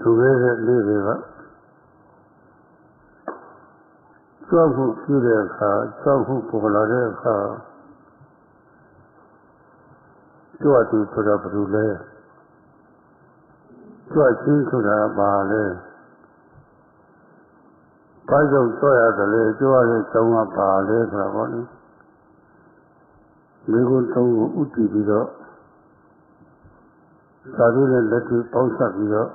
သူရဲ့လေးတွေကကြောက်မှုပြုတဲ့အခါကြောက်မှုပေါ်လာတဲ့အခါကြွသူဆိုတာဘယ်လိုလဲကြွချင်းဆိုတာဘာလဲဘာကြောင့်ကြွရတယ်လဲကြွရတဲ့ကြောင်းကဘာလဲဆိုတာပေါ့လေဒီကုသုံးကိုဥတည်ပြီးတော့သာဓုနဲ့လက်တွေ့ပေါင်းစပ်ပြီးတော့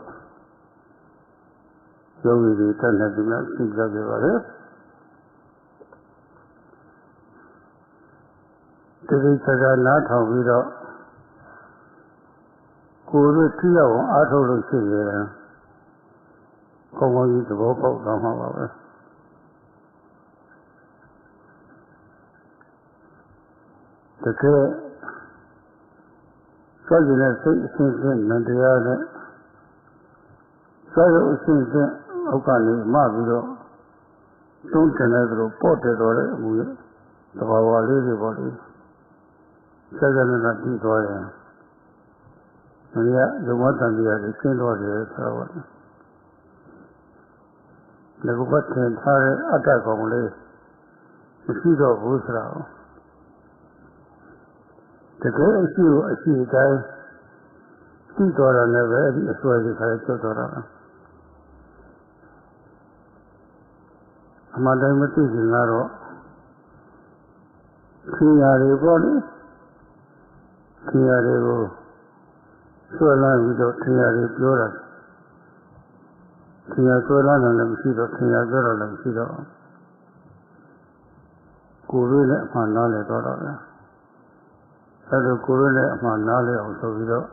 ယောဂီတွေတက်နေပြီလားသိကြကြပါလေဒီစကားနားထောင်ပြီးတော့ကိုယ်တို့သိအောင်အားထုတ်လို့ရှိရင်ကောင်းကောင်းကြီးသဘောပေါက်သွားမှာပါပဲတကယ်ကြည့်နေတဲ့စိတ်အစဉ်စဉ်နန္တရားနဲ့စာရုပ်အစဉ်စဉ်အောက်ကနေမှပြီးတော့သုံးတယ်လည်းတို့ပေါ့တယ်တော့လည်းအမှုရဲ့သဘာဝလေးတွေပေါ့လေစက္ကန့်နဲ့ပြီးသွားရင်ဒီကဇဝတ္တန်တရားတွေရှင်းတော့တယ်ဆိုတော့လေဘုရားထင်ထားတဲ့အတ္တကောင်လေးမရှိတော့ဘူးဆိုတာတကယ်အရှိကိုအရှိတိုင်းသိတော်တာလည်းပဲဒီအစွဲကြီးခါကျွတ်တော်တာအမှန်တိုင်းမသိခင်ကတော့ခင်ရာတွေပေါ့လေခင်ရာတွေကိုဆွဲလာပြီးတော့ခင်ရာတွေပြောတာခင်ရာဆွဲလာတယ်လည်းမရှိတော့ခင်ရာပြောတော့လည်းမရှိတော့ကိုယ်လေးနဲ့အမှန်နားလည်တော့တာပဲအဲဒါကိုယ်လေးနဲ့အမှန်နားလည်အောင်ဆိုပြီးတော့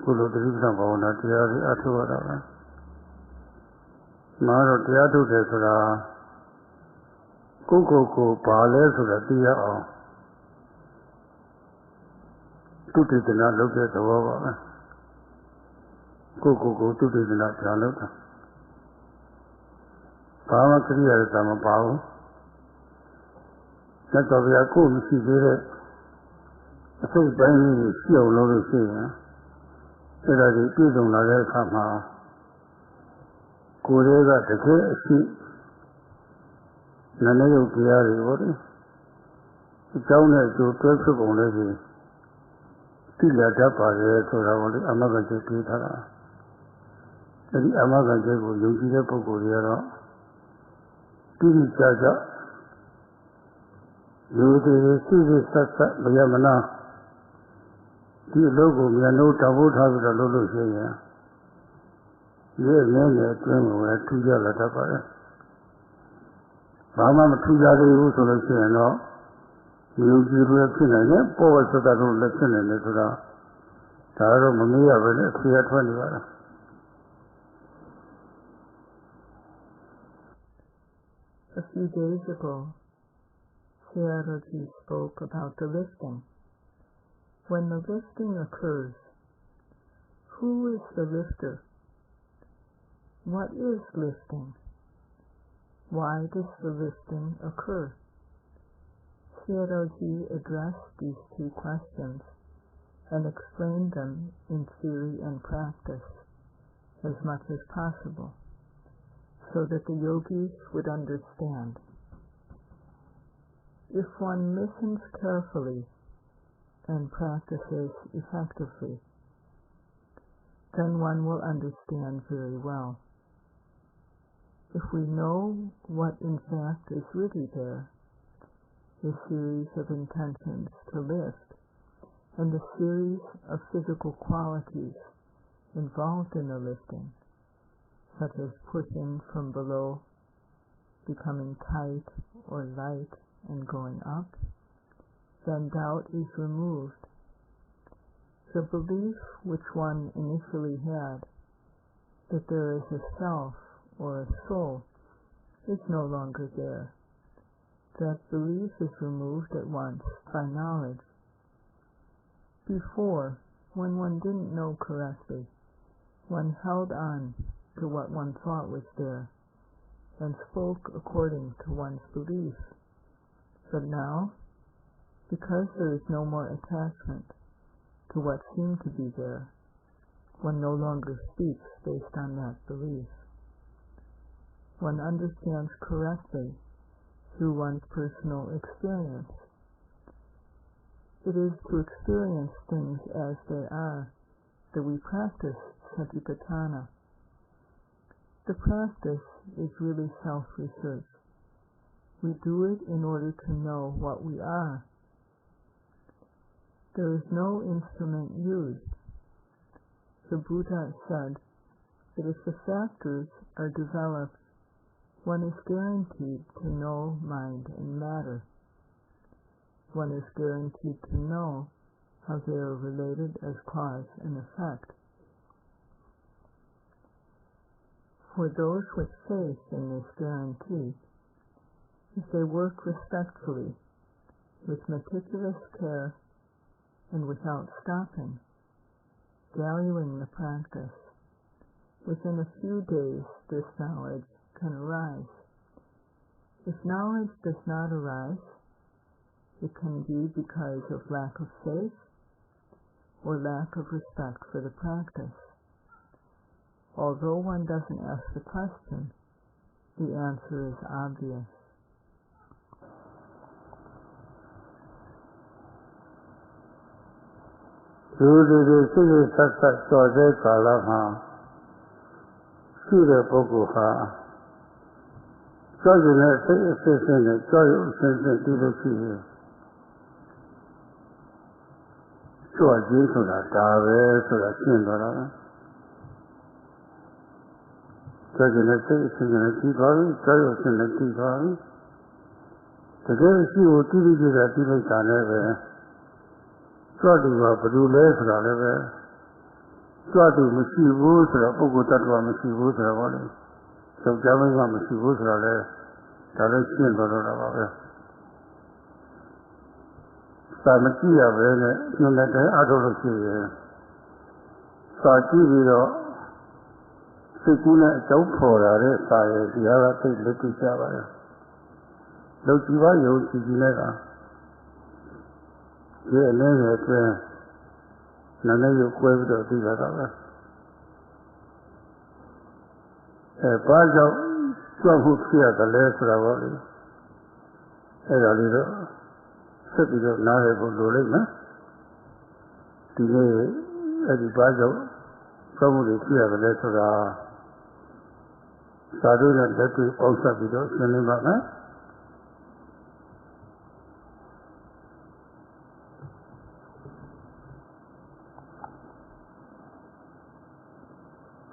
ကုလိုတတိပ္ပံဘာဝနာတရားတွေအထောက်ရတာပဲမှာတော့တရားထုတ်တယ်ဆိုတာကိုယ်ပါလဲဆိုတာသိရအောင်တုတိတနာလုပ်တဲ့သဘောပါပဲကိုယ်တုတိတနာပြန်လုပ်တာဘာမှကိရိယာတွေမပါဘူးသက်တော်ဗျာကိုယ်မရှိသေးတဲ့အစိတ်ပိုင်းကြီးရှိအောင်လုပ်လို့ရှိရင်အဲ့ဒါကြီးပြည့်စုံလာတဲ့အခါမှာကိုယ်လေးကတကယ်အရှိနာနေရုပ်တရားတွေပေါ့လေအကြောင်းနဲ့အကျိုးတွဲဖြစ်ပုံလေးကြီးသိလာတတ်ပါရဲ့ဆိုတာကိုလေအမဂ္ဂကျိတ်ပြီးထားတာအဲဒီအမဂ္ဂကျိတ်ကိုယုံကြည်တဲ့ပုဂ္ဂိုလ်တွေကတော့တိတိကျကျလူတွေစိစိဆက်ဆက်မရမနာဒီအလုပ်ကိုမြန်လို့တောင်းဖို့ထားပြီးတော့လုပ်လို့ရှိရင်ဒီအင်းနဲ့အတွင်းကိုလည်းထူးခြားလာတတ်ပါတယ်ဘာမှမထူးခြားသေးဘူးဆိုလို့ရှိရင်တော့ယုံကြည်လို့ဖြစ်နိုင်တယ်ပေါ်ဝသတ္တလို့လည်းဖြစ်နိုင်တယ်ဆိုတော့ဒါတော့မမေ့ရပဲနဲ့အဖြေထွက်နေပါလား A few days ago, Sayadawgyi spoke about the lifting. When the lifting occurs, who is the lifter? What is lifting? Why does the lifting occur? Sayadawgyi addressed these two questions and explained them in theory and practice as much as possible, so that the yogis would understand. If one listens carefully and practices effectively, then one will understand very well. If we know what in fact is really there, the series of intentions to lift, and the series of physical qualities involved in the lifting, such as pushing from below, becoming tight or light and going up, then doubt is removed. The belief which one initially had that there is a self or a soul is no longer there. That belief is removed at once by knowledge. Before, when one didn't know correctly, one held on to what one thought was there and spoke according to one's belief. But now, because there is no more attachment to what seemed to be there, one no longer speaks based on that belief. One understands correctly through one's personal experience. It is to experience things as they are that we practice Satipatthana. The practice is really self-research. We do it in order to know what we are. There is no instrument used. The Buddha said that if the factors are developed, one is guaranteed to know mind and matter. One is guaranteed to know how they are related as cause and effect. For those with faith in this guarantee, if they work respectfully, with meticulous care, and without stopping, valuing the practice, within a few days this knowledge can arise. If knowledge does not arise, it can be because of lack of faith or lack of respect for the practice. Although one doesn't ask the question, the answer is obvious.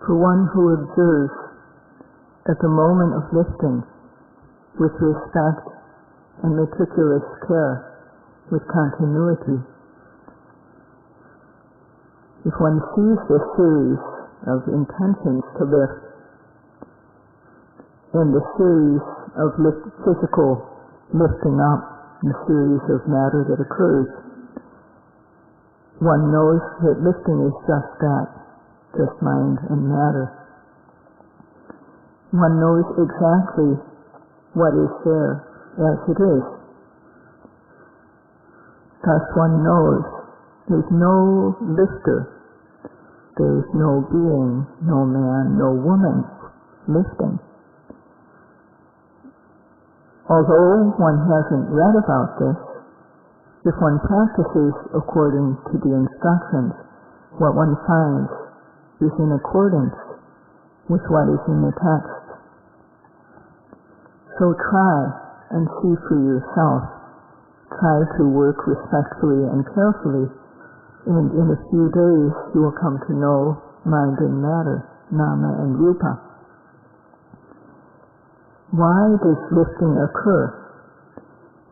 For one who observes at the moment of lifting with respect and meticulous care, with continuity, if one sees the series of intentions to lift and the series of physical lifting up, the series of matter that occurs, one knows that lifting is just that, just mind and matter. One knows exactly what is there as it is. Thus one knows there's no lifter, there's no being, no man, no woman lifting. Although one hasn't read about this, if one practices according to the instructions, what one finds is in accordance with what is in the text. So try and see for yourself. Try to work respectfully and carefully, and in a few days you will come to know mind and matter, nama and rupa. Why does lifting occur?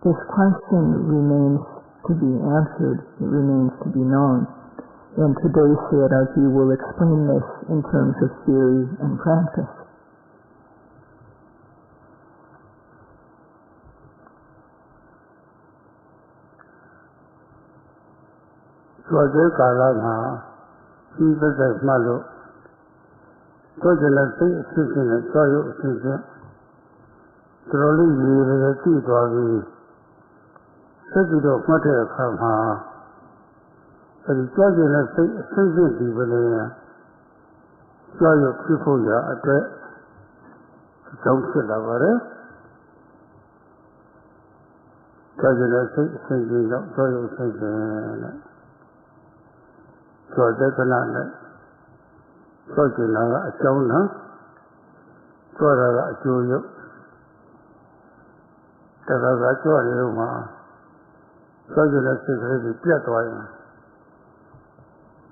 This question remains to be answered, it remains to be known. And today Sayadawgyi will explain this in terms of theory and practice. ကြောက်ရွံ့ဖြစ်ဖို့ရအတွက်ကြောင့်ဖြစ်လာပါတယ်ကြောက်ကြတဲ့စိတ်အစဉ်ကြီးကြောင့်ကြောက်ရွံ့စိတ်နဲ့ကြောက်တဲ့ခဏနဲ့ကြောက်ကြတာကအကြောင်းလားကြောက်တာကအကျိုးရုပ်တခါကကြောက်ရလို့မှာကြောက်ကြတဲ့စိတ်ကလေးတွေပြတ်သွားရင်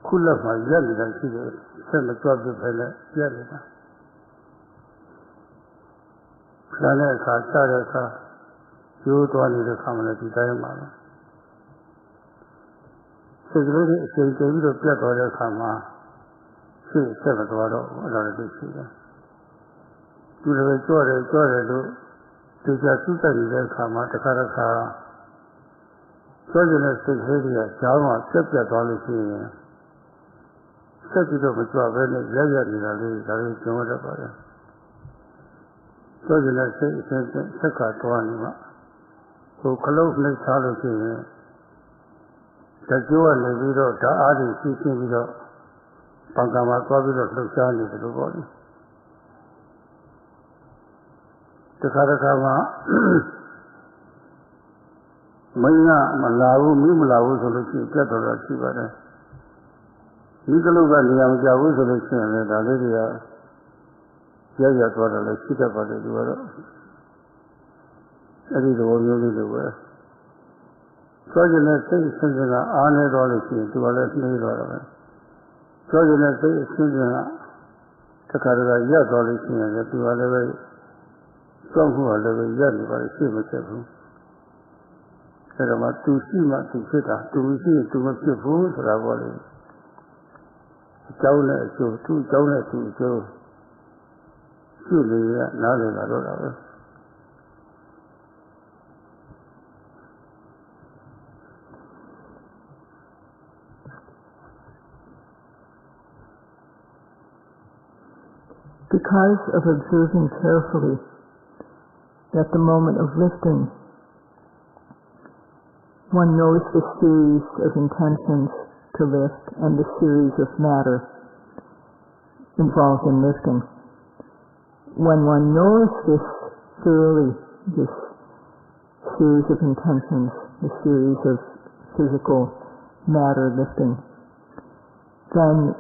ခုလက်မှာရက်နေတာရှိတယ်ဆက်မကြောက်ဖြစ်ပဲနဲ့ရက်နေတာခဏနဲ့အခါစတဲ့အခါကျိုးသွားနေတဲ့ခါမှလည်းဒီတိုင်းမှာပဲစိတ်ကလေးတွေအချိန်တည်းပြီးတော့ပြတ်သွားတဲ့အခါမှာစိတ်ဆက်မသွားတော့ဘူးအဲ့ဒါလည်းသိရှိတယ်ဒီလိုပဲကြောက်တယ်လို့ဒီကြသုတတ်နေတဲ့အခါမှာတစ်ခါကြောက်တဲ့စိတ်ကလေးတွေကကြောင်းမှာပြတ်သွားလို့ရှိရင်ဆက်ပြီးတော့မကြွဘဲနဲ့ရက်နေတာလေးဒါလေးကျုံရတတ်ပါတယ်ကြောက်တဲ့စိတ်အစဉ်ဆက်ခါသွားနေမှာဟိုခလုတ်နှိပ်ထားလို့ရှိရင်တကြိုးကနေပြီးတော့ဓာတ်အားတွေရှိပြီးတော့ပံကံမှာသွားပြီးတော့လှုပ်ရှားနေတယ်လို့ပြောတယ်တခါမှာမင်းကမလာဘူးမိမလာဘူးဆိုလို့ရှိရင်ပြတ်တော်တာရှိပါတယ်ဒီကလုတ်ကနေရာမကြဘူးဆိုလို့ရှိရင်လည်းဒါလေးတွေကရက်သွားတယ်လည်းရှိတတ်ပါတယ်သူကတော့အဲ့ဒီလိုမျိုးလေးတွေပဲကြောကျင်တဲ့စိတ်အစဉ်ကအားနေတော့လို့ရှိရင်သူကလည်းနှေးတော့တယ်ကြောကျင်တဲ့စိတ်အစဉ်ကတခါရက်သွားလို့ရှိရင်လည်းသူကလည်းပဲကြောက်ဖို့လည်းပဲရက်နေပါလေရှိမဖြစ်ဘူးအဲ့ဒါမှသူရှိမှသူဖြစ်တာသူရှိရင်သူမဖြစ်ဘူးဆိုတာပေါ့လေအကြောင်းနဲ့အကျိုးသူ့အကြောင်းနဲ့သူ့အကျိုးရှိလေရနားလည်လာတော့တာပဲBecause of observing carefully at the moment of lifting, one knows the series of intentions to lift and the series of matter involved in lifting. When one knows this thoroughly, this series of intentions, the series of physical matter lifting, then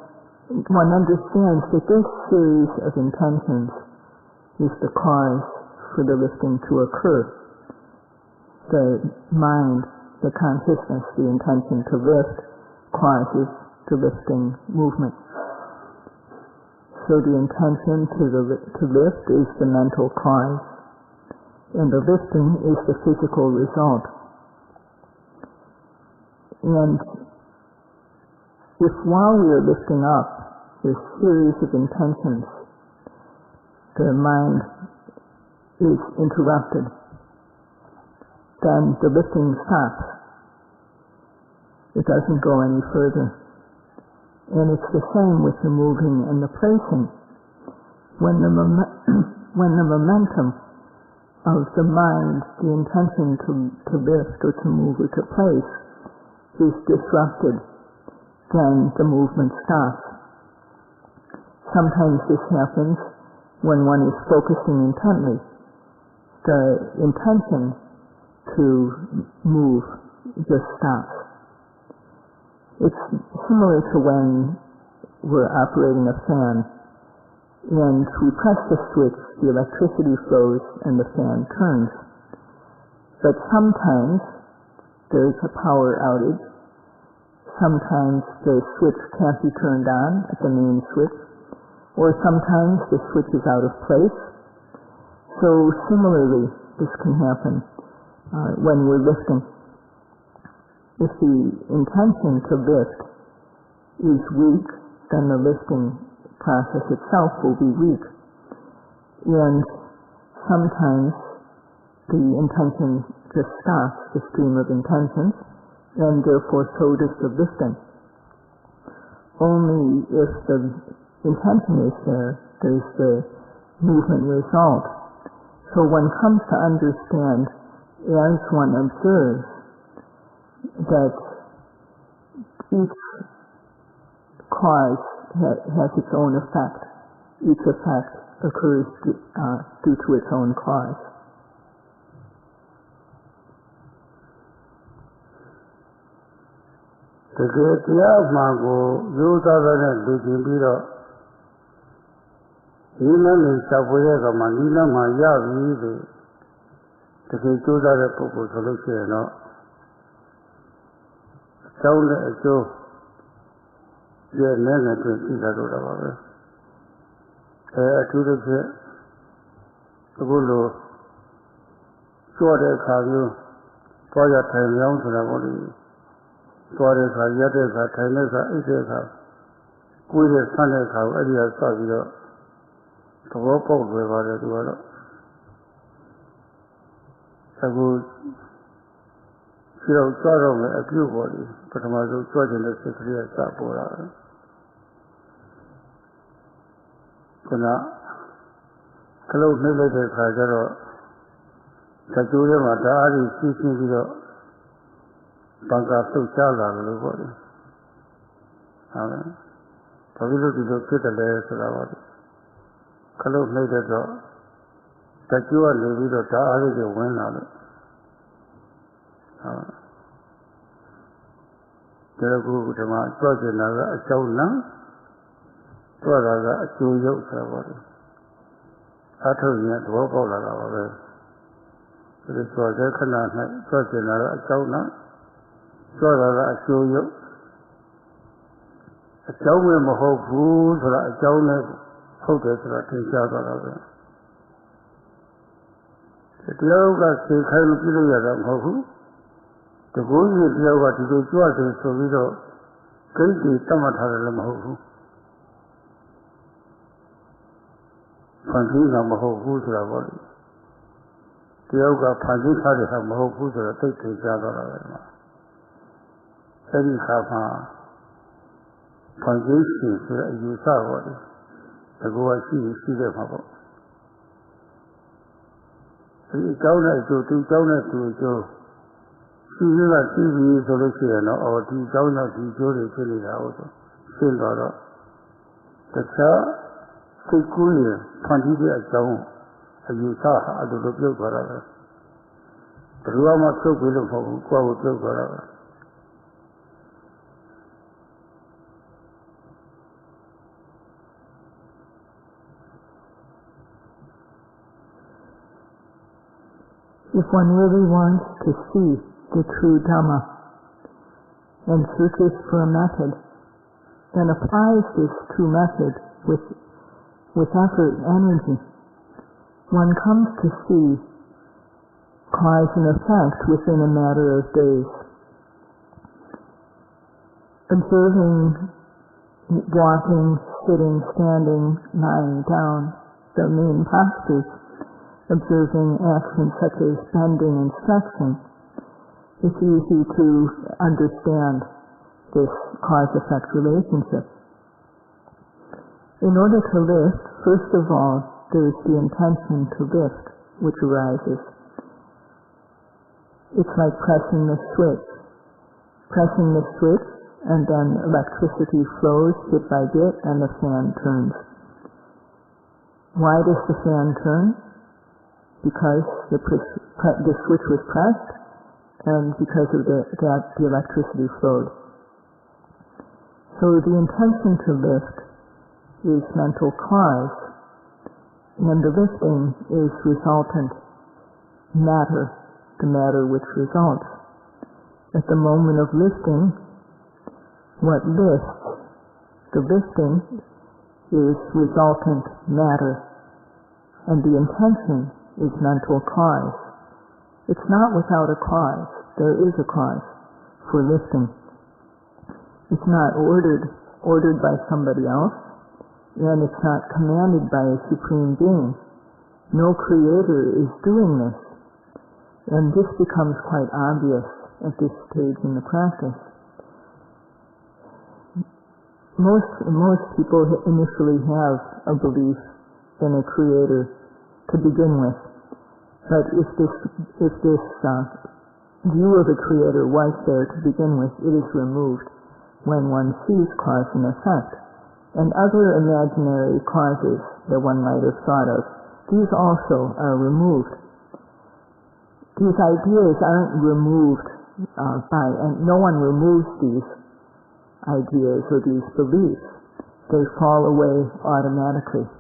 one understands that this series of intentions is the cause for the lifting to occur. The mind, the consciousness, the intention to lift causes the lifting movement. So the intention to lift is the mental cause, and the lifting is the physical result. And if while we are lifting up this series of intentions, the mind is interrupted, then the lifting stops. It doesn't go any further. And it's the same with the moving and the placing. When the momentum of the mind, the intention to lift or to move or to place, is disrupted, then the movement stops. Sometimes this happens when one is focusing intently. The intention to move just stops. It's similar to when we're operating a fan and we press the switch, the electricity flows and the fan turns. But sometimes there's a power outage. Sometimes the switch can't be turned on at the main switch, or sometimes the switch is out of place. So similarly, this can happen when we're lifting. If the intention to lift is weak, then the lifting process itself will be weak. And sometimes the intention just stops, the stream of intentions, and therefore so does the lifting. Only if the intention is there, there's the movement result. So one comes to understand, as one observes, that each cause has its own effect. each effect occurs due to its own cause. The great Mango, you are the Biro. Nila is Sapoya, Manila, Maya, the Kituda Popo solution. Sound a joke. You are never to see that about it. To the Gulu, short a carview, for your time young to the body. Stories are yet as a tennis are eating her. With a Sunday cow, Eddie saw you to walk over the world. I would feel sorrow a few bodies, but I was judging the secretary of Sapora. Kuna close related Hajaro, Kajura Madari, seeking the Banka so chala the body. Pavilo to fit a layer to the body. Close later, that you are living the Dari the win on it. There are good to my cousin, a show now. Brother, a two yokes of body. I told you to walk all of it. This was a cousin, a show now. So that I show you a show him a whole food for a journal focus that I take out of it. The yoga still kind of give you a whole. The good is yoga to do choices so we don't take the Tamatara Mahu. Panditabhivamsa a whole food for our body. The yoga Panditabhivamsa a whole food for a take out of it. Every half hour, foundation for a use of it. The go I see them about. The donor to Joe. She is a TV solution or the donor to Joe is really out. Still got the chair, take cool, Panditabhivamsa down. A use of the blue color. The Rama took with him for Quavo color. If one really wants to see the true Dhamma and searches for a method, then applies this true method with effort and energy, one comes to see cause and effect within a matter of days. Observing, walking, sitting, standing, lying down, the main postures, observing actions such as bending and stretching, it's easy to understand this cause-effect relationship. In order to lift, first of all, there is the intention to lift, which arises. It's like pressing the switch. Pressing the switch, and then electricity flows bit by bit, and the fan turns. Why does the fan turn? Because the switch was pressed, and because of that the electricity flowed. So the intention to lift is mental cause, and the lifting is resultant matter, the matter which results. At the moment of lifting, what lifts? The lifting is resultant matter, and the intention is mental cause. It's not without a cause. There is a cause for lifting. It's not ordered by somebody else, and it's not commanded by a supreme being. No creator is doing this, and this becomes quite obvious at this stage in the practice. Most people initially have a belief in a creator to begin with. But if this view of a creator was there to begin with, it is removed when one sees cause and effect. and other imaginary causes that one might have thought of, these also are removed. These ideas aren't removed and no one removes these ideas or these beliefs. They fall away automatically.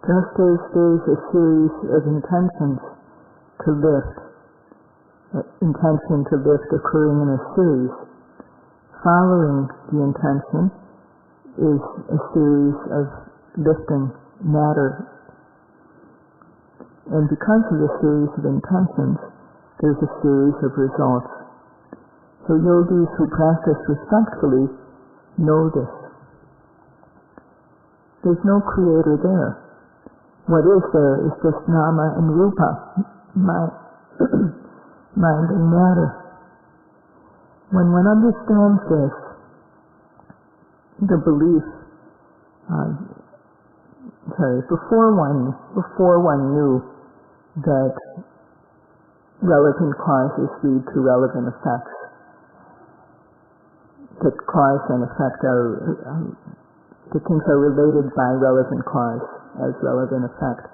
Just as there's a series of intentions to lift, intention to lift occurring in a series, following the intention is a series of lifting matter. And because of the series of intentions, there's a series of results. So yogis who practice respectfully know this. There's no creator there. What is there is just nama and rupa, mind and matter. When one understands this, the belief, before one knew that relevant causes lead to relevant effects, that cause and effect that things are related by relevant cause as relevant effect.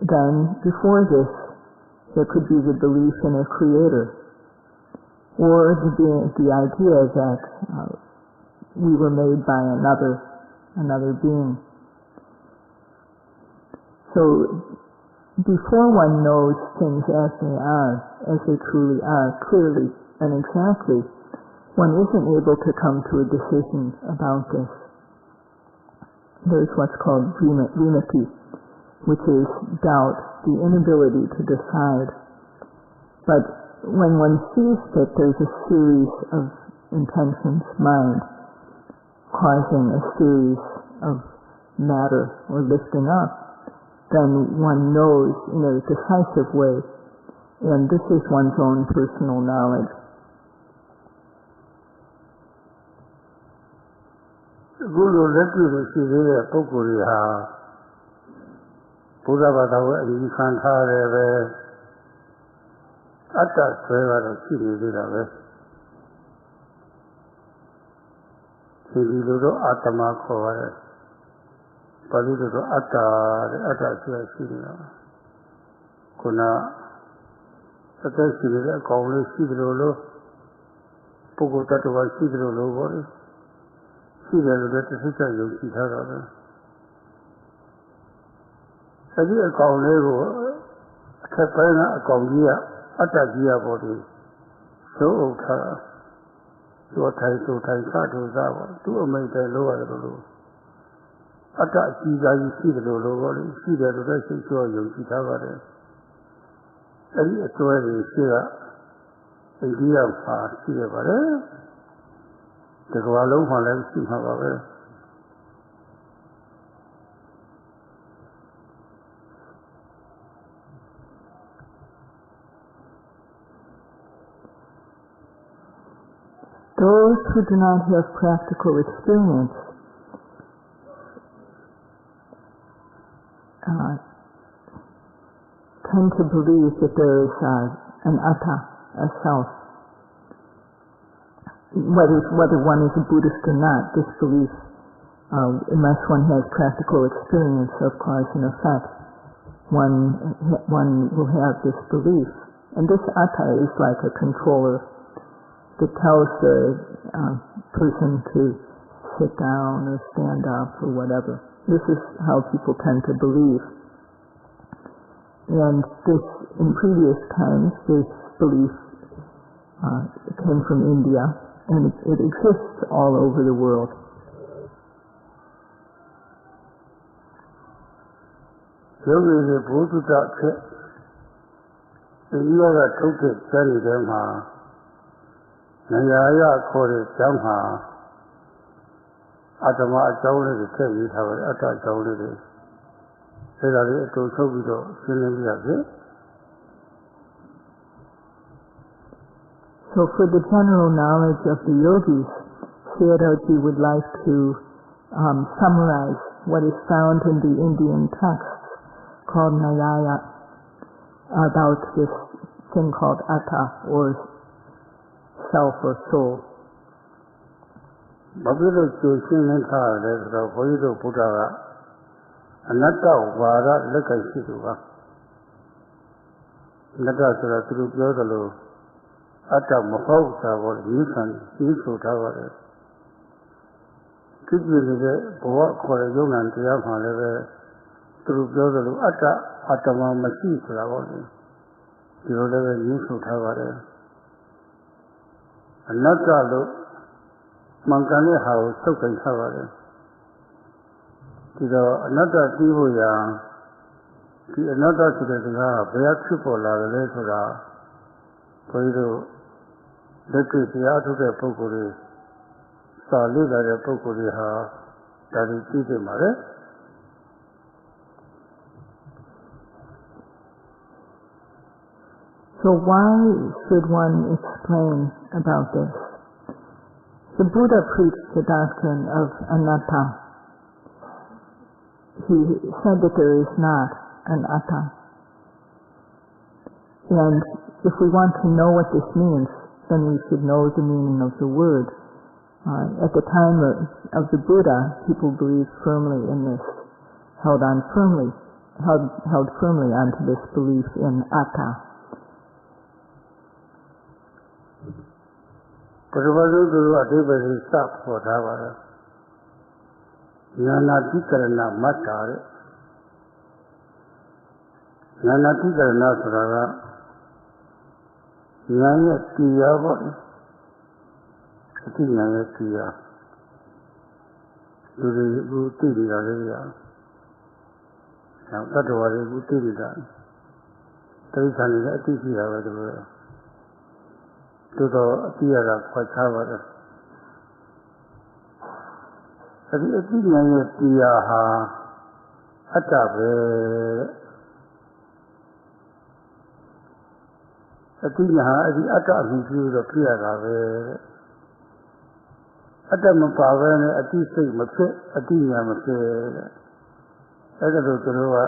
Then, before this, there could be the belief in a creator, or the idea that we were made by another being. So, before one knows things as they truly are, clearly and exactly, one isn't able to come to a decision about this. There's what's called vimati, which is doubt, the inability to decide. But when one sees that there's a series of intentions, mind, causing a series of matter or lifting up, then one knows in a decisive way, and this is one's own personal knowledge. Guru Letu Siddhi Pukuriha Buddha Badawa Kantare Atta Sveva Siddhi Siddhi Atama Kovare Padido Atta Sveva Siddhi Kuna Sata Siddhi Kauli Siddhi Puku Tatuwa Siddhi See that the sister you see her Every account level, a Congia, Atagia body, so to a title, to a major lower low. Atachi, you see the low, see the rest of you, see cover. Every story, see idea of fast, see the the Gualo, however. Those who do not have practical experience tend to believe that there is an atta, a self. Whether one is a Buddhist or not, this belief, unless one has practical experience of cause and effect, one will have this belief. And this atta is like a controller that tells the person to sit down or stand up or whatever. This is how people tend to believe. And this, in previous times, this belief came from India, and it exists all over the world. Yoga is a Buddha check. The yoga took it, study them. Nayaya called it Jamha. Atama Jawli, the tell you how Atta Jawli is. Say that it to Sobido, Sinabi. So, for the general knowledge of the yogis, Sayadawgyi would like to summarize what is found in the Indian texts called Nayaya about this thing called Atta, or self or soul. Babilo Chushin and Tara, the Hoyo Buddha, Anata Vara, Leka Shiva. Nata Sura through Yodalo, Atta Mahota, or Yusu Tower. Could you the Boa Korayon and Tiapan through Yodalo, Atama Masi Tower? You will Yusu Tower. Another Mankani house, so can cover it. Another Tibuya, another to the Beatripola, the Lesora, Poido, the Tiatu de Pocuri, Salida de Pocuri, that is Titimare. So why should one explain about this? The Buddha preached the doctrine of Anatta. He said that there is not an atta. And if we want to know what this means, then we should know the meaning of the word. At the time of the Buddha, people believed firmly in this, held firmly onto this belief in atta. Purvalu Guru Adibari stop for Tavara. Nana Tikarana Matare. Nana Tikarana Suraga. Nana Tia Body. Nana Tia. Guru Area. Now that was a good thing. There is an attitude of the world. To the theater, quite covered. At the beginning of the Atabe, at the Atabe, the theater, Atamapavan, at the same, at the Yamase, at the Rua,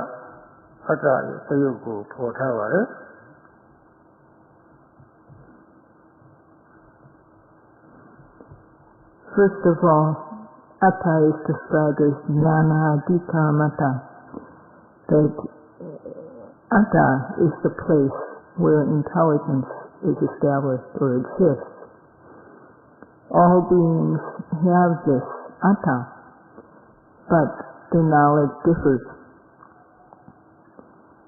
Ata, Sayuku, for Tower. First of all, atta is described as jnana adhika mata. That atta is the place where intelligence is established or exists. All beings have this atta, but their knowledge differs.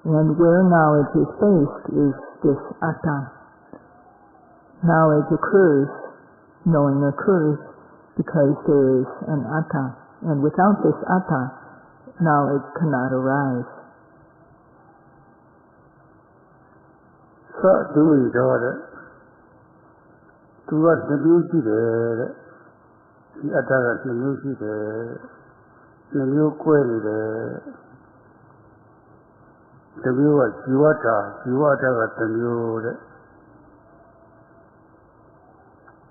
And where knowledge is based is this atta. Knowledge occurs, knowing occurs, because there is an atta. And without this atta, knowledge cannot arise. သာဒုဝိဒောတဲ့သူက2မျိုးရှိတယ်တဲ့ဒီအတ္တက2မျိုးရှိတယ်2မျိုးကွဲနေတယ်တစ်မျိုးကဇီဝတ္တက1မျိုးတဲ့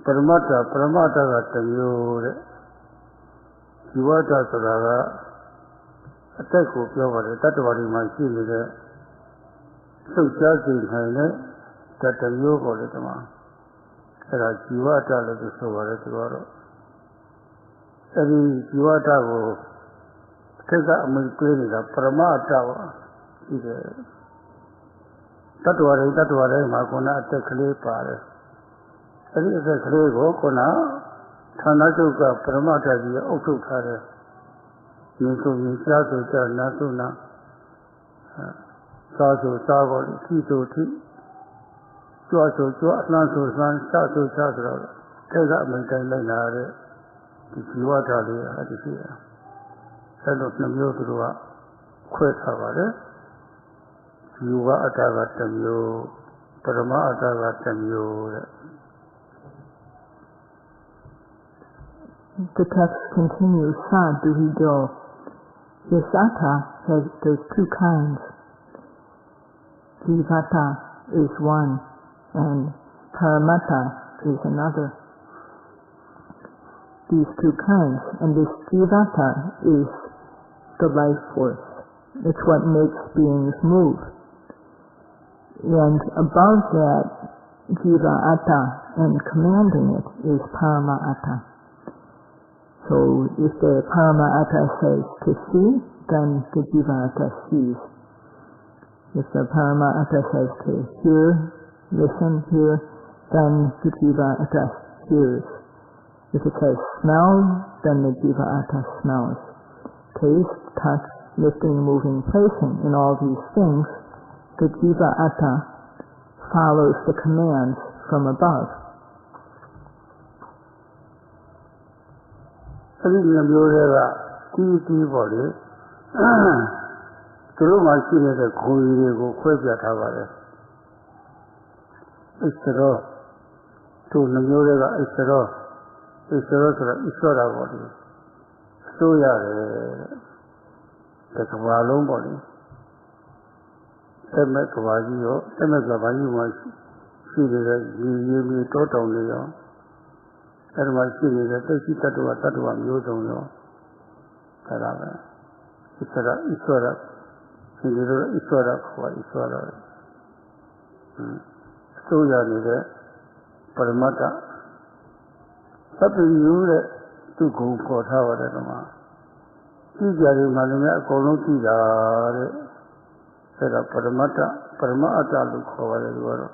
ပရမတ္တက1မျိုးတဲ့ဇီဝတ္တဆိုတာကအတက်ကိုပြောပါတယ်တတ္တဝါတွေမှာရှိနေတဲ့သုတ်ရှားစေနိုင်တဲ့တတမျိုးပေါ်လေတမအဲ့ဒါဇီဝတ္တလို့ဆိုပါတယ်သူကတော့အဲ့ဒီဇီဝတ္တကိုအထက်ကအမိတွေးနေတာပရမတ္တပါရှိတယ်တတ္တဝါတွေမှာခုနအတက်ကလေးပါတယ်အဲ့ဒီအတက်ကလေးကိုခုနဌာနချုပ်ကပရမတ္တကြီးအုပ်ချုပ်ထားတယ်ဒီဆိုရင်ကြားဆိုကြားနာဆိုနာစားဆိုစားပေါ်ထိဆိုထိကြွဆိုကြွလှမ်းဆိုလှမ်းစားဆိုစားဆိုတော့ထဲကအမိတိုင်းလိုက်လာတဲ့ဒီဇီဝတ္တလေးအဲ့ဒီရှိတယ်အဲ့လို2မျိုးသူတို့ကခွဲထားပါတယ်ဇီဝအတ္တက1မျိုးပရမအတ္တက1မျိုးတဲ့ The text continues, Sayadawgyi. This atta has those 2 kinds. Jivata is one, and paramata is another. These 2 kinds, and this jivata is the life force. It's what makes beings move. And above that, jiva atta, and commanding it is parama atta. So if the parama atta says to see, then the jiva atta sees. If the parama atta says to hear, listen, hear, then the jiva atta hears. If it says smell, then the jiva atta smells. Taste, touch, lifting, moving, placing, in all these things, the jiva atta follows the commands from above. အဲ့ဒီမျိုးတွေကကြီးပေါ့လေသူတို့မှရှိနေတဲ့ခွန်ကြီးတွေကိုခွဲပြထားပါတယ်ဣစ္စရောသူနှမျိုးတွေကဣစ္စရောဆိုတာဣစ္စရာပေါ့လေအစိုးရတယ်တဲ့ကဘာလုံးပေါ့လေအဲ့မဲ့ကဘာကြီးရောအဲ့မဲ့ကဘာကြီးမှာရှိနေတဲ့ရေမြေတောတောင်တွေရောအဲ့ဒီမှာရှိနေတဲ့သိရှိတတ္တဝမျိုးစုံရောအဲ့ဒါပဲဣစ္စရာဒီလိုဣစ္စရာခေါ်ဣစ္စရာအစိုးရနေတဲ့ပရမတ္တသတ္တယူတဲ့သူ့ကိုခေါ်ထားပါတယ်ကမှာကြည့်ကြတယ်မှလည်းအကုန်လုံးကြည့်တာတဲ့အဲ့ဒါပရမတ္တလို့ခေါ်ပါတယ်သူကတော့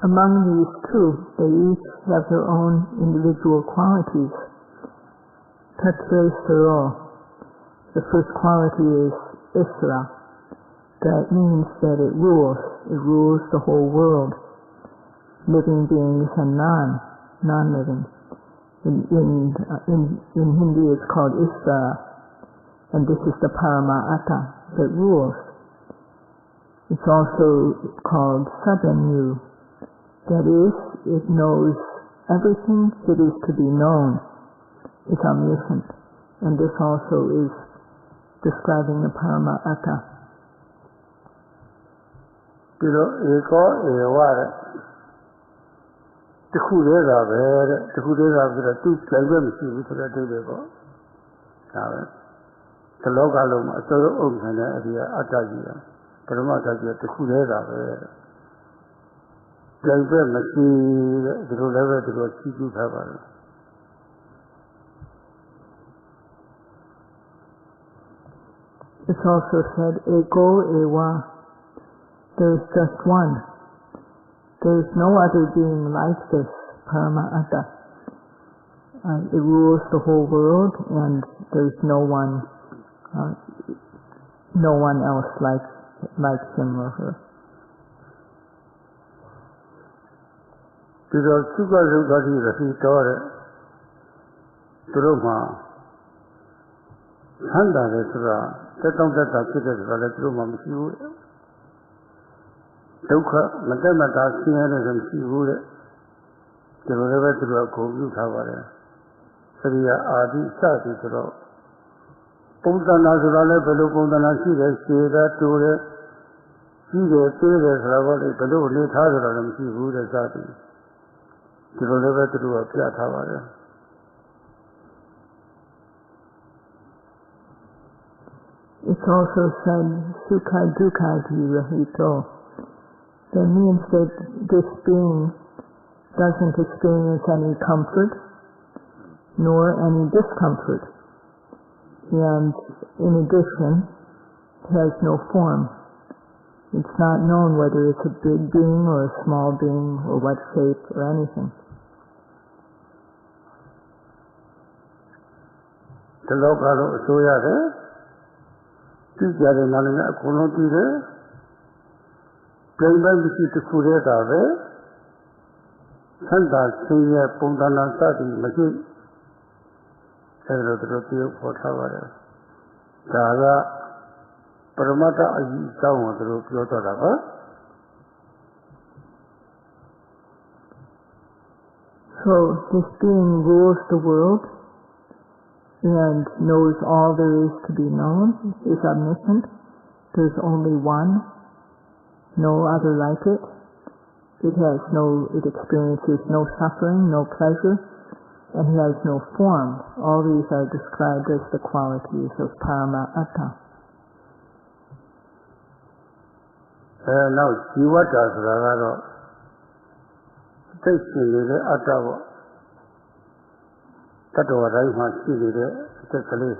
Among these 2, they each have their own individual qualities. Tattva. The first quality is Isra. That means that it rules. It rules the whole world, living beings and non-living. In Hindi, it's called Isra, and this is the Parama Atta that rules. It's also called Sadanyu. That is, it knows everything that is to be known. It's omniscient. And this also is describing the Parama Atta. ဒီလိုဧကောဧဝတဲ့တခုတည်းတာပဲတဲ့တခုတည်းတာဆိုတော့သူ့လိုက်ပဲမရှိဘူးဆိုတဲ့အဓိပ္ပာယ်ပေါ့ဒါပဲဒီလောကလုံးမှာအစိုးရအုပ်ခံတဲ့အဒီအတ္တကြီးတာပရမတ္တကြီးတခုတည်းတာပဲလိုက်ပဲမရှိတဲ့ဒီလိုလည်းပဲဒီလိုရှိကြည့်ထားပါတယ် It's also said, Ego Ewa. There is just one. There is no other being like this, Parama Atta. It rules the whole world, and there's no one else like him or her. Because Sayadawgyi he taught it through Handa that through Mamsu Dukkha Matamata Sianism she would the river to a Kogu Tavare. Saria Adi Sati Throw. Pumtana Zurale Pelopundana Sida, Sida, Ture, Sida, Sida, Ravali, Pelu, Litharam, she would as Sati. To the river to a Piatavare. It's also said, Sukha Dukkha Rahito. That means that this being doesn't experience any comfort nor any discomfort. And in addition, it has no form. It's not known whether it's a big being or a small being or what shape or anything. The local Soya, teacher and Nana Kuno Plain by the seat to Kureta, Santa Senior Pundana Sati Machine, Secretary for Tavara. Daga Paramata Aji Town through Kyoto Rava. So this being rules the world and knows all there is to be known, is omniscient. There's only one, no other like it. It experiences no suffering, no pleasure, and it has no form. All these are described as the qualities of Paramata. Now, Jivata Saragaro takes the Atava. Tatwa Raima Sili, Tekali.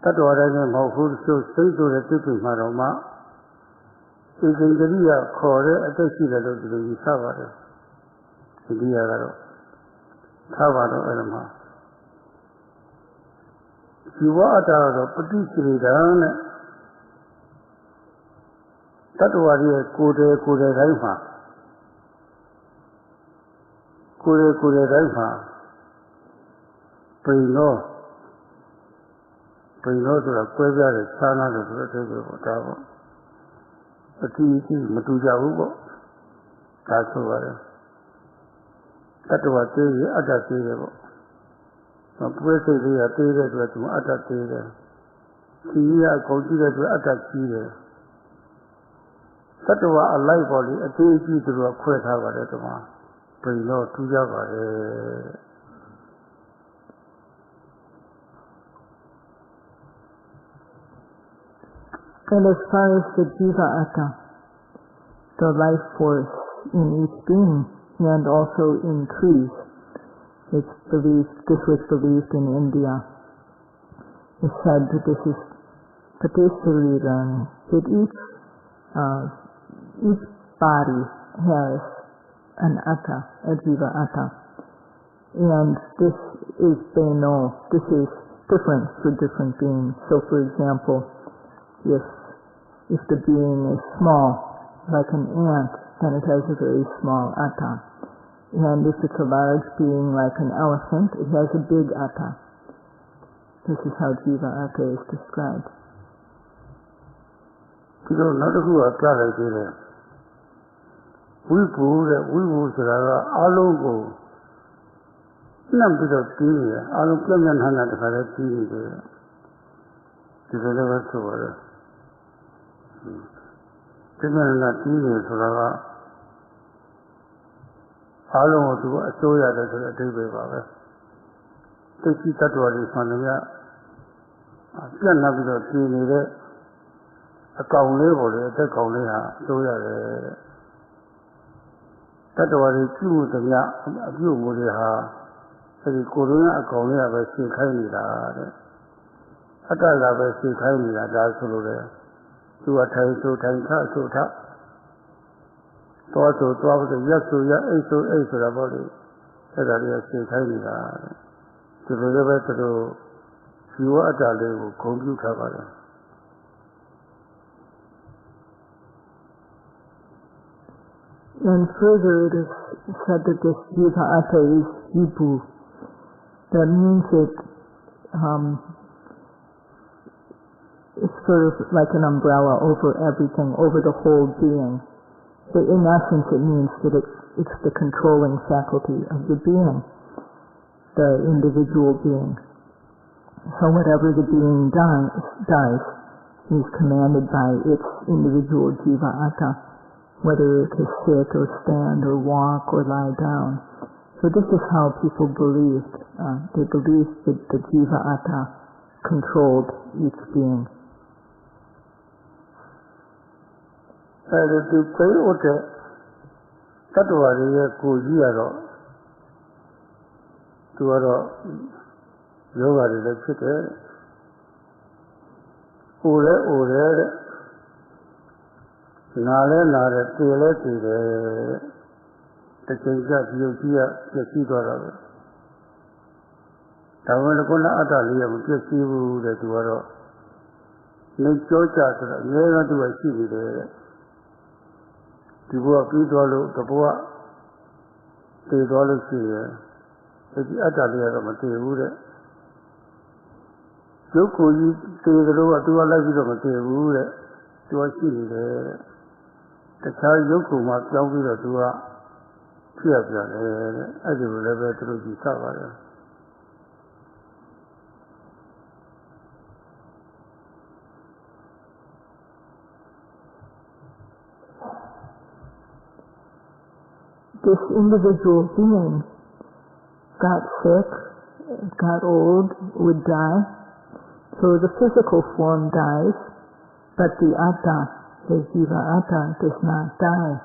Tatwa Raima Mahur, so say to the Tipi Maroma. Is in the Ria Kore, a taxi that of the Savara. The Diagaro. Savaro Elma. Jivata, particularly down. Tatwa Kure Raima. Kure Raima. Prino to the Quavia, the Sana, the Secretary of Ottawa. A TET Matuja Hugo. That's over. That was the other table. A person they are paid to other table. Tia considered to other table. That was a life body, a TET to a quest hour at the one. Prino to Java. And as far as the Jiva-ata, the life force in each being, and also in trees, this was believed in India. It's said that this is particularly then, that each body has an atta, a Jiva-ata. And this is different for different beings. So for example, if the being is small, like an ant, then it has a very small atta. And if it's a large being like an elephant, it has a big atta. This is how Jiva-ata is described. You know, not who are planted. We will say, Alogo. Not bit of tea, Alocam and Hana had a tea. To the level to Children are teenagers, Alo to a soya that a table. Take it at what is on the can have the teenager. A cow label, a take only soya. That was a few of a few would have a Korea, a Korea, a sea kindly. I tell that I see kindly that absolutely. To a time so time so top. Also, 12 the yes to ya, 8 to 8 to the body. အဲ့ဒါလေးစိတ်ထိုင်းနေတာဒီလိုလည်းပဲသူတို့ဇီဝအတ္တလေးကိုဂုဏ်ပြုထားပါတယ် And further it is said that this jiva atta is vipu. That means it it's sort of like an umbrella over everything, over the whole being. So in essence it means that it's the controlling faculty of the being, the individual being. So whatever the being does is commanded by its individual jiva atta, whether it is sit or stand or walk or lie down. So this is how people believed. They believed that the jiva atta controlled each being. And the Toyota Tatuari Kujiaro to Yoga related Ure Nale Nare Tele the Kenya Yukia Yasidora Tavanakuna Atalia would just see who that you are make your charter, never to achieve it. The boy Pidolo, the boy, the dollar here, the Atalia of Mateo. So could you say the lower to a life of Mateo to achieve it? The child Yokuma down with a dua, as you will ever through the Savara. This individual being got sick, got old, would die. So the physical form dies, but the atta, the jiva atta, does not die.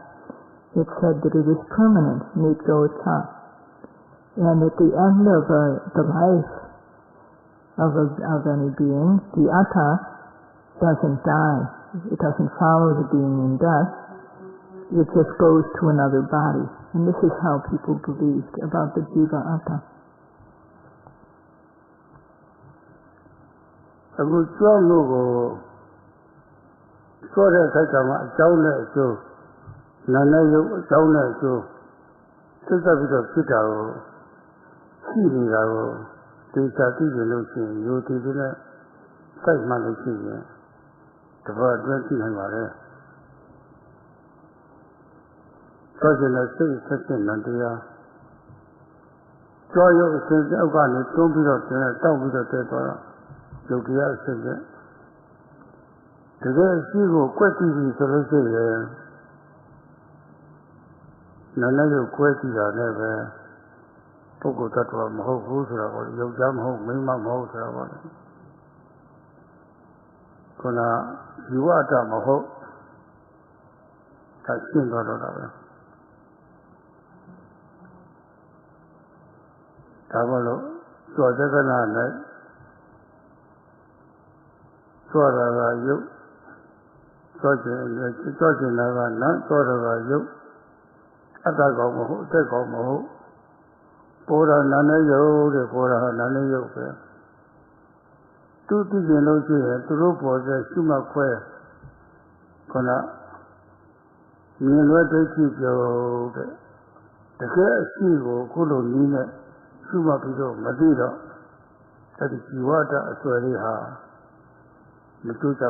It's said that it is permanent, nitya. And at the end of the life of any being, the atta doesn't die. It doesn't follow the being in death. It just goes to another body. And this is how people believed about the jiva atta. A good strong logo. So that I come out down there, so none of you down there, so since I was a fitter, healing our data illusion, you did it, 5 months here. The word 20 and President Second Nandia. Joy of the Afghan, don't be up there, don't be up there, Yogia said that. Today, she will quit the solution. None of you quit it, I never. Poco Tatua, Maho, or Yogam home, Mimam house, I want. Kona, you are Damaho. That's seen Tavalo, so the banana, Sora, you, Soji Navana, Sora, you, Atago, Tegomo, Pora Nana Yo, the Pora Nana Yo. 2 billion no here, to rope was a Suma Quay. Kona, Milwaukee keep your the girl Sigo, Kulo Nina. Suma Pido, Madida, that is Iwata, Aswariha, Mituta,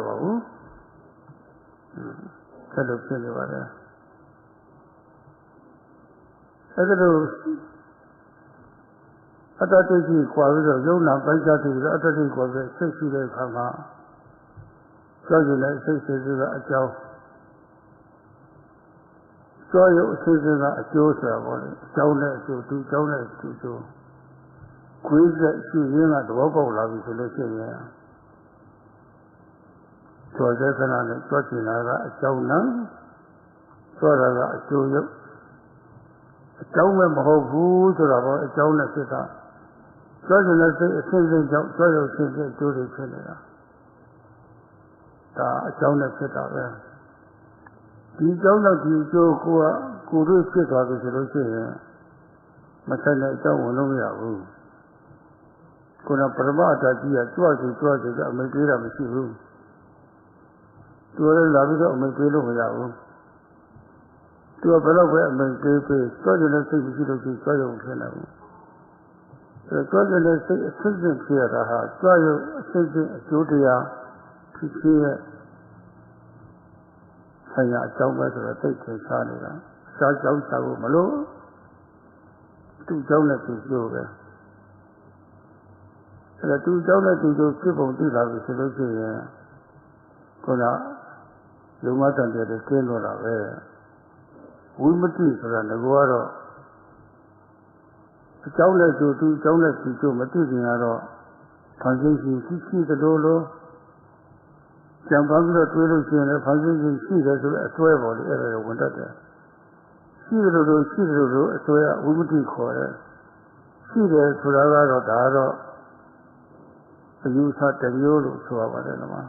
Hello, Silvara. Atati Quavida, Yona, Bajati, Atati Quavida, 6 days, Hama, Sajula, 6 days, a job. So you say that a Joseph, Jonah to Jonah to. Quiz that she in at the local lobby solution. So there's another question a Jonah, so that a Julia. A Jonah Maho, a Jonah Sita. So let's say a single Jonah to the Trinity. A Jonah Sita there. The Jonah to Guru Sita solution. မဆိုင်တဲ့အကြောင်းဝင်လို့မရဘူးကိုယ်ကပရမအတ္တကြီးကကြွစီကအမိတ်ပေးတာမရှိဘူးသူလည်းလာပြီးတော့အမိတ်ပေးလို့မရဘူးသူကဘယ်တော့ပဲအမိတ်ပေးကြွကြတဲ့စိတ်မရှိလို့ကြွရုံဖြစ်နေဘူးကြွကြတဲ့စိတ်အစစ်စစ်ဖြစ်ရတာဟာကြွရုံအစစ်စစ်အကျိုးတရားဖြစ်ဖြစ်ရဲ့ဆိုင်ရာအကြောင်းပဲဆိုတော့သိထင်ရှားနေတာအစားကြောင်းချဖို့မလို့သူ့ကြောင်းနဲ့သူ့ကျိုးပဲအဲ့ဒါသူ့ကြောင်းနဲ့သူ့ကျိုးဖြစ်ပုံသိလာပြီဆိုလို့ရှိရင်ခုနလူမတန်တဲ့ကျင်းတော့တာပဲဝိမတိဆိုတာငါကတော့အကြောင်းနဲ့သူ့အကြောင်းနဲ့သူ့ကျိုးမသိခင်ကတော့ဖန်ဆင်းရှိသလိုလိုကြံပါပြီးတော့တွေးလို့ရှိရင်လည်းဖန်ဆင်းရှိတယ်ဆိုတဲ့အစွဲပေါ်လေအဲ့ဒါကိုဝင်တတ်တယ်ရှိတယ်လို့အစွဲကဝိမတိခေါ်တယ်ရှိတယ်ဆိုတာကတော့ဒါတော့အယူဆတစ်မျိုးလို့ဆိုရပါတယ်ကွာ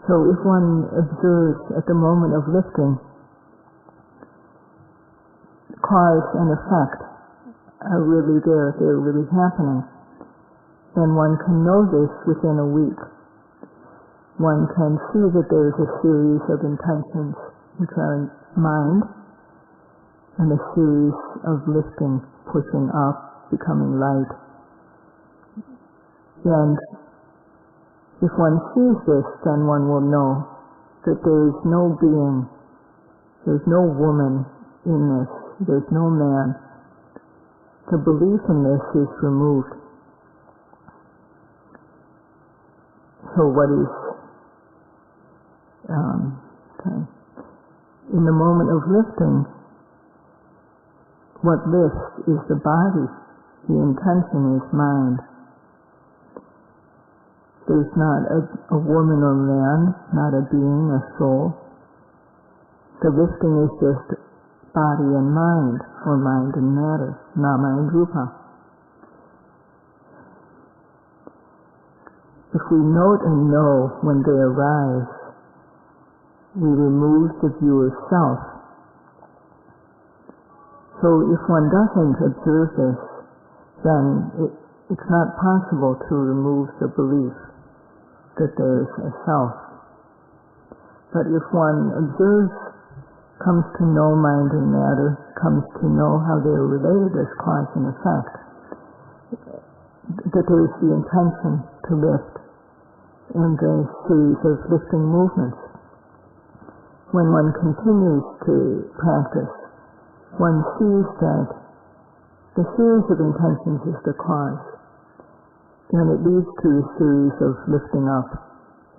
So if one observes at the moment of lifting, cause and effect are really there, they're really happening, then one can know this within a week. One can see that there's a series of intentions which are in mind, and a series of lifting, pushing up, becoming light. And if one sees this, then one will know that there is no being, there's no woman in this, there's no man. The belief in this is removed. So what is, in the moment of lifting, what lifts is the body, the intention is mind. There's not a woman or man, not a being, a soul. The lifting is just body and mind, or mind and matter, nama and rupa. If we note and know when they arise, we remove the view of self. So if one doesn't observe this, then it's not possible to remove the belief that there's a self. But if one observes, comes to know mind and matter, comes to know how they are related as cause and effect, that there is the intention to lift and a series of lifting movements. When one continues to practice, one sees that the series of intentions is the cause, and it leads to a series of lifting up,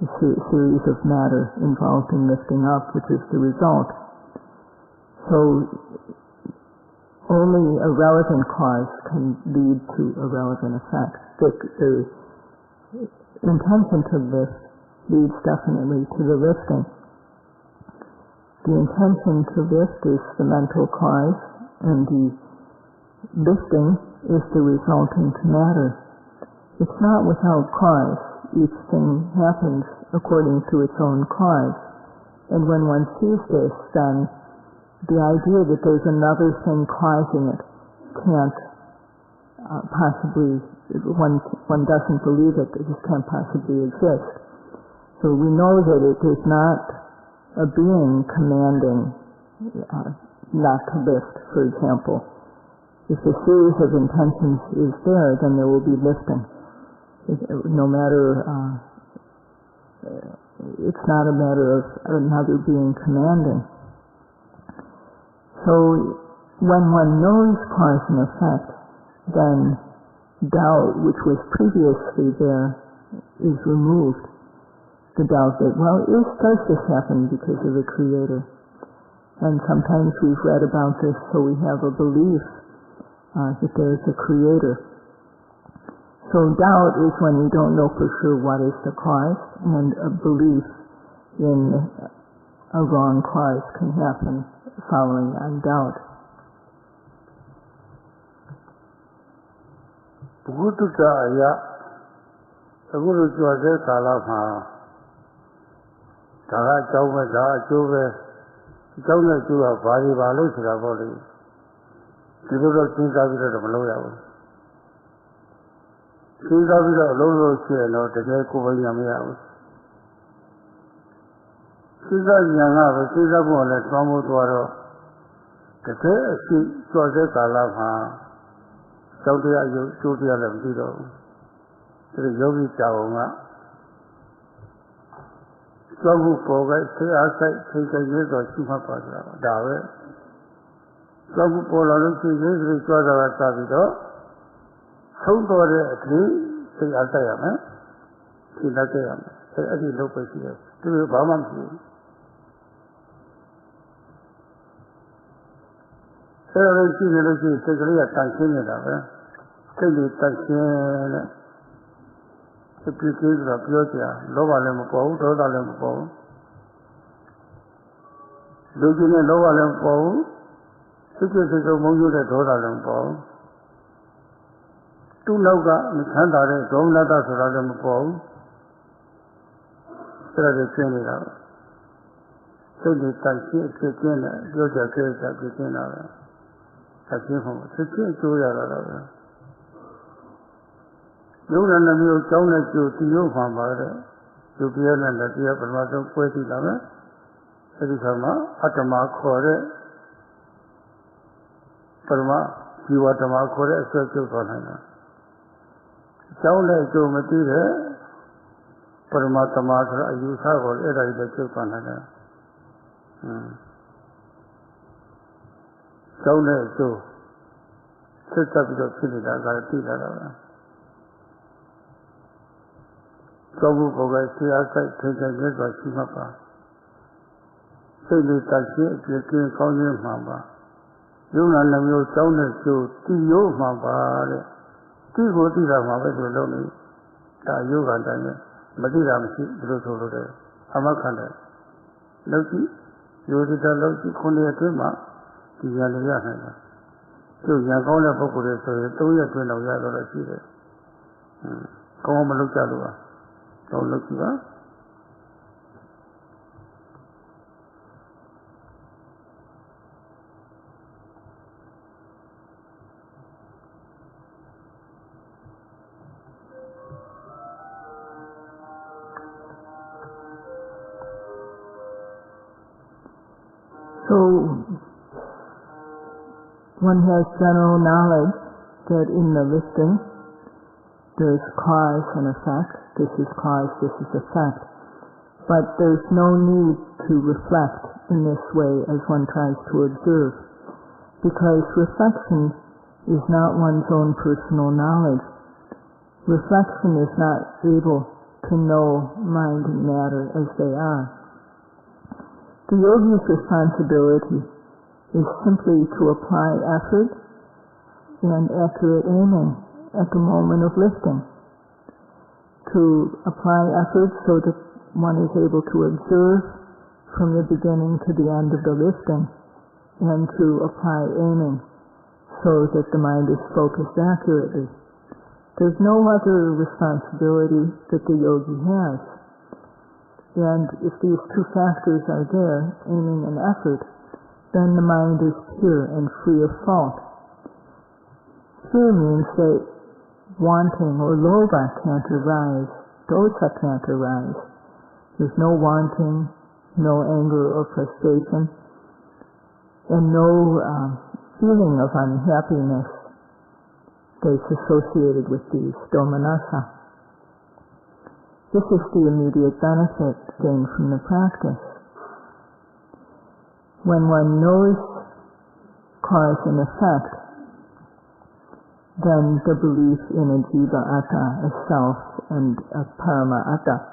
a series of matter involved in lifting up, which is the result. So only a relevant cause can lead to a relevant effect. The intention to lift leads definitely to the lifting. The intention to lift is the mental cause, and the lifting is the resultant matter. It's not without cause. Each thing happens according to its own cause. And when one sees this, then the idea that there's another thing causing it can't possibly, one doesn't believe it, this can't possibly exist. So we know that it is not a being commanding not to lift, for example. If the series of intentions is there, then there will be lifting. No matter, it's not a matter of another being commanding. So when one knows cause and effect, then doubt, which was previously there, is removed. The doubt that, well, does this happen because of the Creator? And sometimes we've read about this, so we have a belief that there's a Creator. So doubt is when we don't know for sure what is the cause, and a belief in a wrong cause can happen following on doubt. Bukututa aya, the Guru Jose Kalama, Taha Chauva, Taha Chuve, Chauva Chua, Bari Balu, Siraboli, Tiburo Sinkavita of Maloya. Sinkavita Lolo Cielo, the Jacob Yamia. Sisa Yanga, Sisa Bona, Tomo Tuaro, the Jose Kalama. Saudia, Sudia, and Vido, the Yogi Chauma. Some who forget, say outside, take a year or two Papa, Dawe. Some who pull on the years, because of a Savido. Some for a tree, say Altayama, Sinatayam, say Adi Lopez here, to the Baman. Every season, take a real tank. Take the tank. The pieces of Piotia, Lova Lempo, Roda Lempo. Looking at Lova Lempo, secrets of Moyu at Roda Lempo. Two Loga, Mikanda, Domnata Lempo. There is a training out. Take the tank, Piotia, Piotia, Piotia. I came home. It's a Julia. You and the new town at you to you from Bada. You feel and that you have a lot of poetry. That is Atama Kore. Parma, you Atama Kore, Circle Corona. Town at you material. Parma Tamatra, you have or either the Chupana. Town at you. Sit up with the Philida, I see that. Sabu Boga, see outside, take a get by Simapa. Say the taxi, taking County Mamba. You know, you sound as you, Tio Mamba. Tio Tira Mamba, you know me. You got them. Madira, Bruto, Amakanda. Loki, you did a Loki Kunia, the Yaliana. So Yagona Pokore, so the 2 years when I was a Come look at so look you up. So one has general knowledge that in the listing there's cause and effect. This is cause, this is effect. But there's no need to reflect in this way as one tries to observe, because reflection is not one's own personal knowledge. Reflection is not able to know mind and matter as they are. The yogi's responsibility is simply to apply effort and accurate aiming at the moment of lifting. To apply effort so that one is able to observe from the beginning to the end of the lifting, and to apply aiming so that the mind is focused accurately. There's no other responsibility that the yogi has. And if these two factors are there, aiming and effort, then the mind is pure and free of fault. Pure means that wanting or lobha can't arise, dosa can't arise. There's no wanting, no anger or frustration, and no feeling of unhappiness that's associated with these domanassa. This is the immediate benefit gained from the practice. When one knows cause and effect, then the belief in a jiva atta, a self, and a parama atta,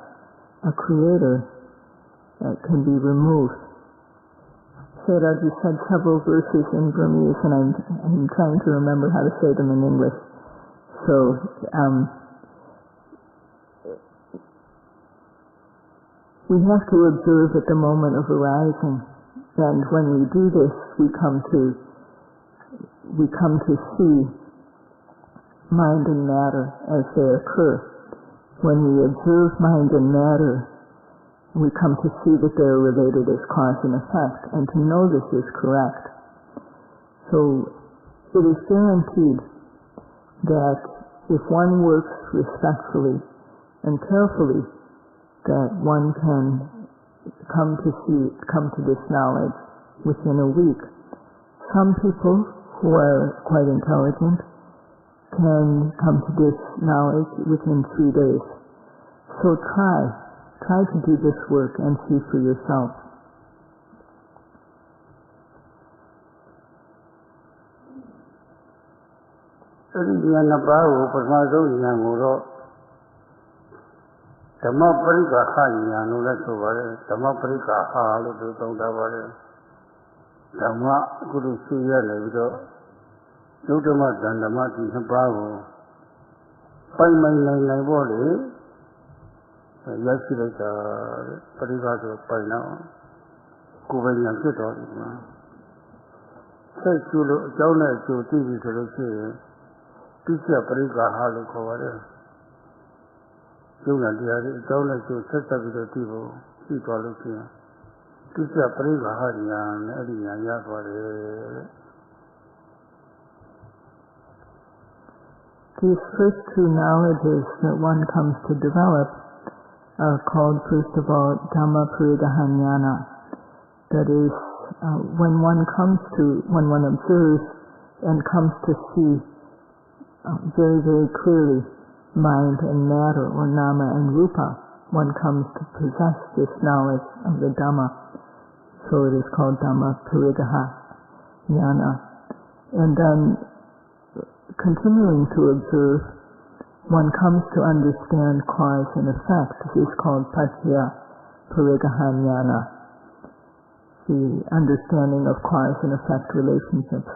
a creator, can be removed. Sayadawgyi said several verses in Burmese, and I'm trying to remember how to say them in English. So, we have to observe at the moment of arising, and when we do this, we come to see mind and matter as they occur. When we observe mind and matter, we come to see that they are related as cause and effect, and to know this is correct. So it is guaranteed that if one works respectfully and carefully, that one can come to this knowledge within a week. Some people who are quite intelligent can come to this knowledge within 3 days. So try to do this work and see for yourself. So this is an above Pasmazo Yanguro Dhamma Parikaha Yanu, let's over Dhamma Parikaha, little Tondavare Dhamma Guru Suya Levido Nutama Dandamati Bravo Pai my body Yashiraka Parikato Paina Kuvayan Kito Say Chulu, Jona to TV to the sea. Pizza Parikaha look over there. Juna Diari, Jona to set up with the people, people look here. Pizza Parikaha Yan, Edina Yakwa. These first two knowledges that one comes to develop are called, first of all, Dhamma Parigahanyana. That is, when one observes and comes to see very, very clearly mind and matter, or nama and rupa, one comes to possess this knowledge of the Dhamma. So it is called Dhamma Parigahanyana. And then, continuing to observe, one comes to understand cause and effect. This is called Paccaya Parigahanyana, the understanding of cause and effect relationships.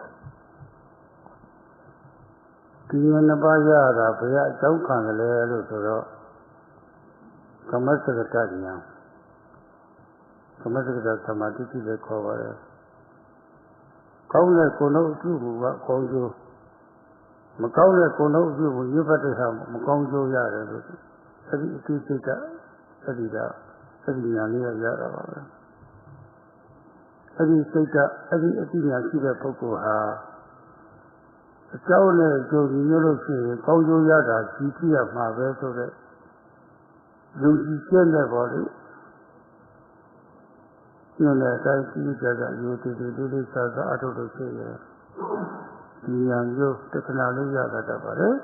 Kiyanabaya, Paya, Chaukan, Lero, Kamasakatania, Kamasakata Samatiki, the cover. Kaula Kono, Konjo. Macaulay Kono, you better have Maconjo Yara, Sadina Yara. Every Athena Sida Pocoha. A Chaula to the Yellow Konjo Yara, GT of my vessel, you send their body. You know, I see that you do this as I told you. You technology that about it.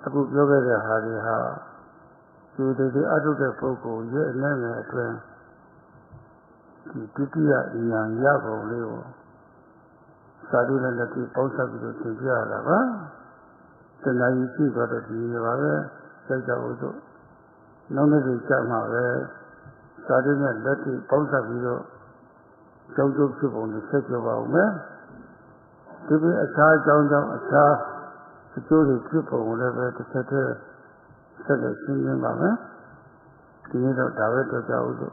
A good yoga Hariha. So the adult Poco, yet never at when the Titia in Yabo Leo. Sadula that we post up to the Yara. Then I see what it is. Say also. None of the Chama, Sadula that we post up to Jojo people on the set of our man. Give me a child down, a child, security triple, whatever, to set a singing mama. Do you know director Jauzo?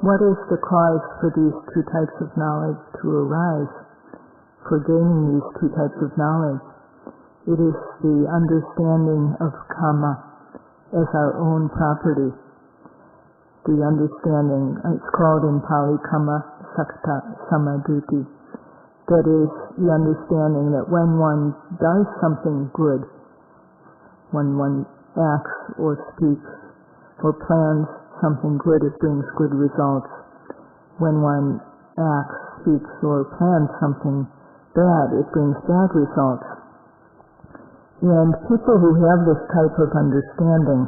What is the cause for these two types of knowledge to arise? For gaining these two types of knowledge? It is the understanding of karma as our own property. The understanding, it's called in Pali Kama Sakta Samadhuti. That is the understanding that when one does something good, when one acts or speaks or plans something good, it brings good results. When one acts, speaks, or plans something bad, it brings bad results. And people who have this type of understanding,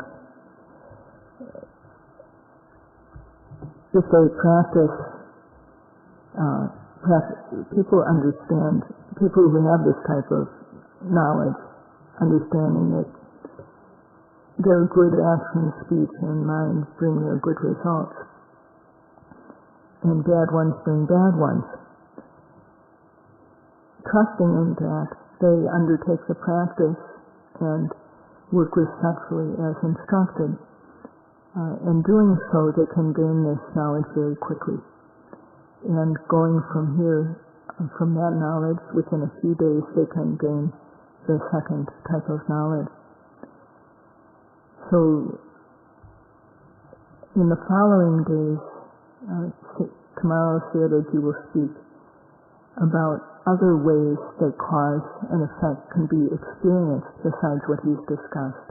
if they practice, people who have this type of knowledge, understanding that their good actions, speech, and mind bring their good results, and bad ones bring bad ones. Trusting in that, they undertake the practice and work respectfully as instructed. And doing so, they can gain this knowledge very quickly. And going from here, from that knowledge, within a few days, they can gain the second type of knowledge. So, in the following days, tomorrow Sayadawgyi will speak about other ways that cause and effect can be experienced besides what he's discussed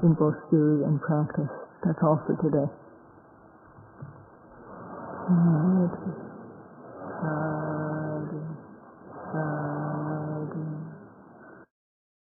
in both theory and practice. That's all for today.